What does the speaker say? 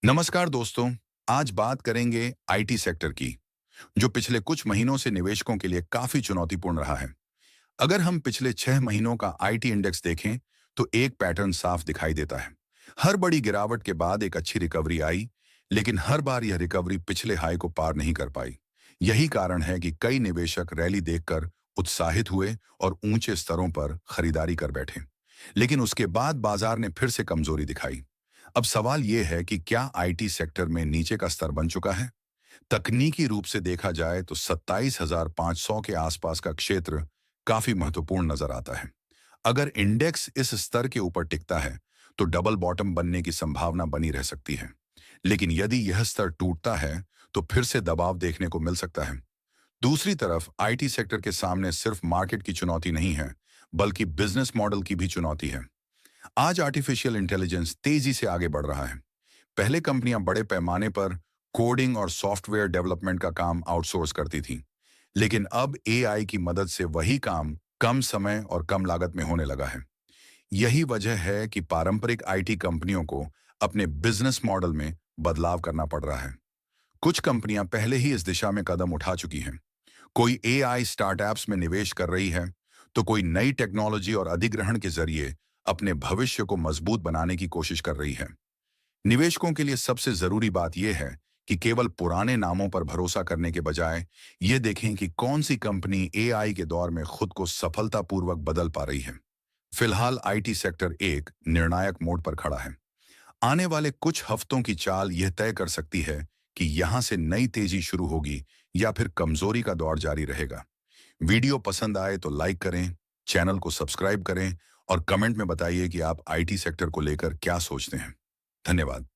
नमस्कार दोस्तों। आज बात करेंगे आईटी सेक्टर की, जो पिछले कुछ महीनों से निवेशकों के लिए काफी चुनौतीपूर्ण रहा है। अगर हम पिछले 6 महीनों का आईटी इंडेक्स देखें, तो एक पैटर्न साफ दिखाई देता है। हर बड़ी गिरावट के बाद एक अच्छी रिकवरी आई, लेकिन हर बार यह रिकवरी पिछले हाई को पार नहीं कर पाई। यही कारण है कि कई निवेशक रैली देखकर उत्साहित हुए और ऊंचे स्तरों पर खरीदारी कर बैठे, लेकिन उसके बाद बाजार ने फिर से कमजोरी दिखाई। अब सवाल यह है कि क्या आईटी सेक्टर में नीचे का स्तर बन चुका है? तकनीकी रूप से देखा जाए तो 27,500 के आसपास का क्षेत्र काफी महत्वपूर्ण नजर आता है। अगर इंडेक्स इस स्तर के ऊपर टिकता है, तो डबल बॉटम बनने की संभावना बनी रह सकती है। लेकिन यदि यह स्तर टूटता है, तो फिर से दबाव देखने को मिल सकता है। दूसरी तरफ आईटी सेक्टर के सामने सिर्फ मार्केट की चुनौती नहीं है, बल्कि बिजनेस मॉडल की भी चुनौती है। आज आर्टिफिशियल इंटेलिजेंस तेजी से आगे बढ़ रहा है। पहले कंपनियां बड़े पैमाने पर कोडिंग और सॉफ्टवेयर डेवलपमेंट का काम आउटसोर्स करती थीं, लेकिन अब एआई की मदद से वही काम कम समय और कम लागत में होने लगा है। यही वजह है कि पारंपरिक आईटी कंपनियों को अपने बिजनेस मॉडल में बदलाव करना पड़ रहा है। कुछ कंपनियां पहले ही इस दिशा में कदम उठा चुकी हैं। कोई एआई स्टार्टअप्स में निवेश कर रही है, तो कोई नई टेक्नोलॉजी और अधिग्रहण के जरिए अपने भविष्य को मजबूत बनाने की कोशिश कर रही है। निवेशकों के लिए सबसे जरूरी बात यह है कि केवल पुराने नामों पर भरोसा करने के बजाय ये देखें कि कौन सी कंपनी एआई के दौर में खुद को सफलतापूर्वक बदल पा रही है। फिलहाल आईटी सेक्टर एक निर्णायक मोड़ पर खड़ा है। आने वाले कुछ हफ्तों की चाल यह तय कर सकती है कि यहां से नई तेजी शुरू होगी या फिर कमजोरी का दौर जारी रहेगा। वीडियो पसंद आए तो लाइक करें, चैनल को सब्सक्राइब करें और कमेंट में बताइए कि आप आईटी सेक्टर को लेकर क्या सोचते हैं। धन्यवाद।